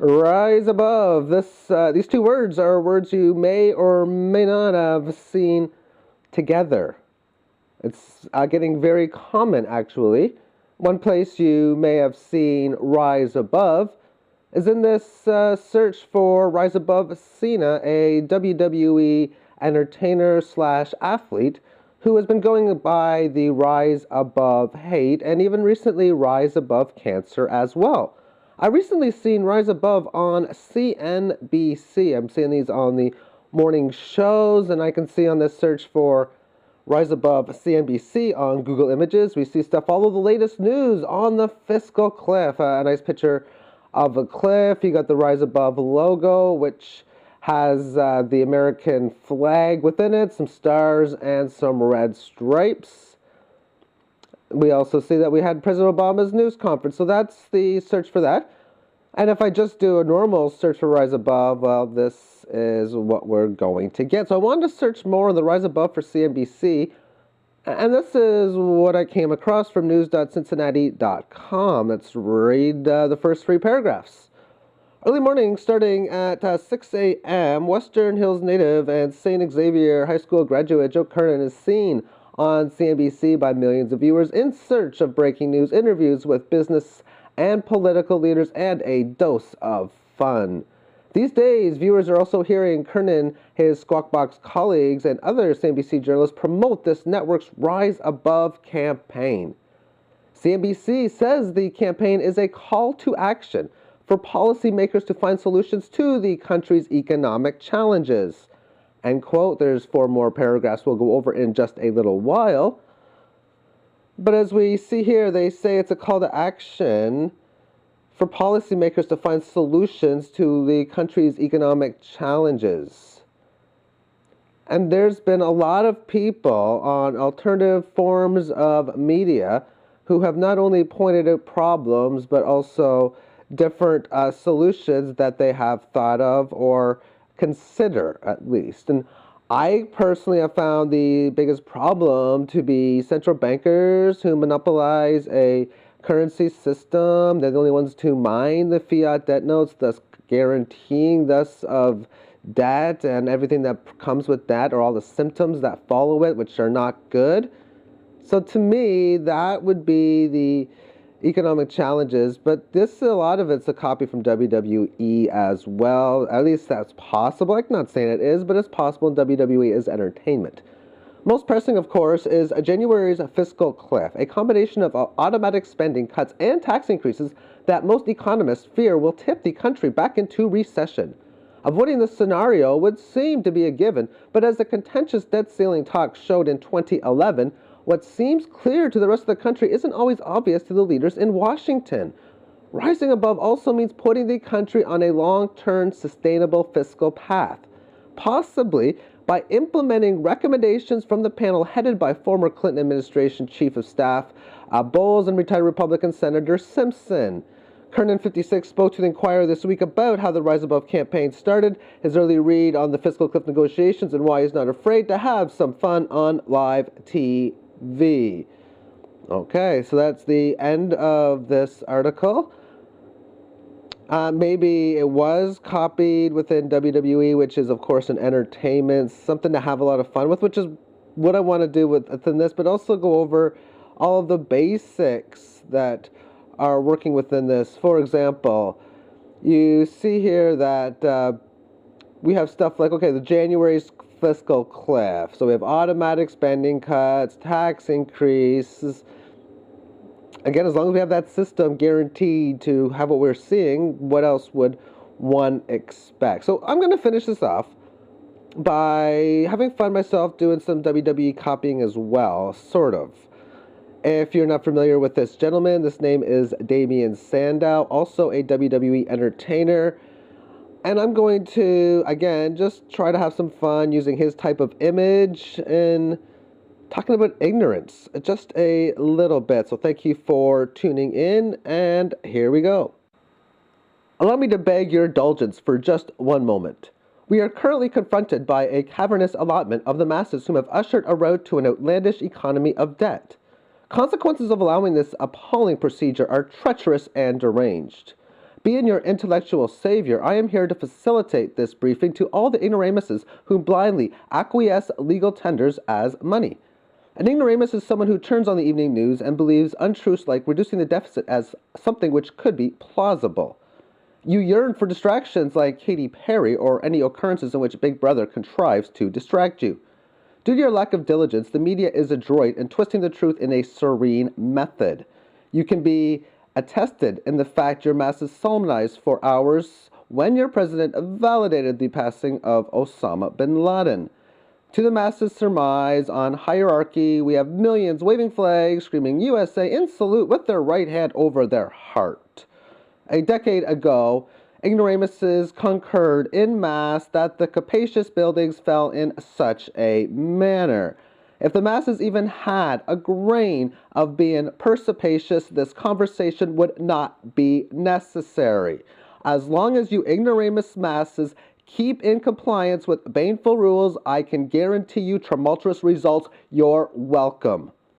Rise above. These two words are words you may or may not have seen together. It's getting very common, actually. One place you may have seen rise above is in this search for Rise Above Cena, a WWE entertainer slash athlete who has been going by the Rise Above Hate and even recently Rise Above Cancer as well. I recently seen Rise Above on CNBC. I'm seeing these on the morning shows, and I can see on this search for Rise Above CNBC on Google Images, we see stuff, all of the latest news on the fiscal cliff. A nice picture of a cliff. You got the Rise Above logo, which has the American flag within it, some stars and some red stripes. We also see that we had President Obama's news conference, so that's the search for that. And if I just do a normal search for Rise Above, well, this is what we're going to get. So I wanted to search more on the Rise Above for CNBC, and this is what I came across from news.cincinnati.com. Let's read the first three paragraphs. Early morning, starting at 6 a.m., Western Hills native and St. Xavier High School graduate Joe Kernan is seen on CNBC by millions of viewers in search of breaking news, interviews with business and political leaders, and a dose of fun. These days, viewers are also hearing Kernan, his Squawk Box colleagues, and other CNBC journalists promote this network's Rise Above campaign. CNBC says the campaign is a call to action for policymakers to find solutions to the country's economic challenges. End quote. There's 4 more paragraphs we'll go over in just a little while. But as we see here, they say it's a call to action for policymakers to find solutions to the country's economic challenges. And there's been a lot of people on alternative forms of media who have not only pointed out problems, but also different solutions that they have thought of or consider, at least. And I personally have found the biggest problem to be central bankers who monopolize a currency system. They're the only ones to mine the fiat debt notes, thus guaranteeing thus of debt and everything that comes with that, or all the symptoms that follow it, which are not good. So to me, that would be the economic challenges, but a lot of it's a copy from WWE as well. At least that's possible. I'm not saying it is, but it's possible, and WWE is entertainment. Most pressing, of course, is January's fiscal cliff, a combination of automatic spending cuts and tax increases that most economists fear will tip the country back into recession. Avoiding this scenario would seem to be a given, but as the contentious debt ceiling talks showed in 2011, what seems clear to the rest of the country isn't always obvious to the leaders in Washington. Rising above also means putting the country on a long-term sustainable fiscal path, possibly by implementing recommendations from the panel headed by former Clinton administration Chief of Staff Bowles and retired Republican Senator Simpson. Kernan, 56, spoke to the Inquirer this week about how the Rise Above campaign started, his early read on the fiscal cliff negotiations, and why he's not afraid to have some fun on live TV. Okay, so that's the end of this article. Maybe it was copied within WWE, which is, of course, an entertainment, something to have a lot of fun with, which is what I want to do within this, but also go over all of the basics that are working within this. For example, you see here that we have stuff like, okay, the January's fiscal cliff. So we have automatic spending cuts, tax increases. Again, as long as we have that system guaranteed to have what we're seeing, what else would one expect? So I'm going to finish this off by having fun myself doing some WWE copying as well, sort of. If you're not familiar with this gentleman, this name is Damien Sandow, also a WWE entertainer. And I'm going to, again, just try to have some fun using his type of image and talking about ignorance just a little bit. So thank you for tuning in, and here we go. Allow me to beg your indulgence for just one moment. We are currently confronted by a cavernous allotment of the masses whom have ushered a road to an outlandish economy of debt. Consequences of allowing this appalling procedure are treacherous and deranged. Being your intellectual savior, I am here to facilitate this briefing to all the ignoramuses who blindly acquiesce legal tenders as money. An ignoramus is someone who turns on the evening news and believes untruths like reducing the deficit as something which could be plausible. You yearn for distractions like Katy Perry or any occurrences in which Big Brother contrives to distract you. Due to your lack of diligence, the media is adroit in twisting the truth in a serene method. You can be attested in the fact your masses solemnized for hours when your president validated the passing of Osama bin Laden. To the masses' surmise on hierarchy, we have millions waving flags, screaming USA in salute with their right hand over their heart. A decade ago, ignoramuses concurred in mass that the capacious buildings fell in such a manner. If the masses even had a grain of being perspicacious, this conversation would not be necessary. As long as you ignoramus masses keep in compliance with baneful rules, I can guarantee you tumultuous results. You're welcome.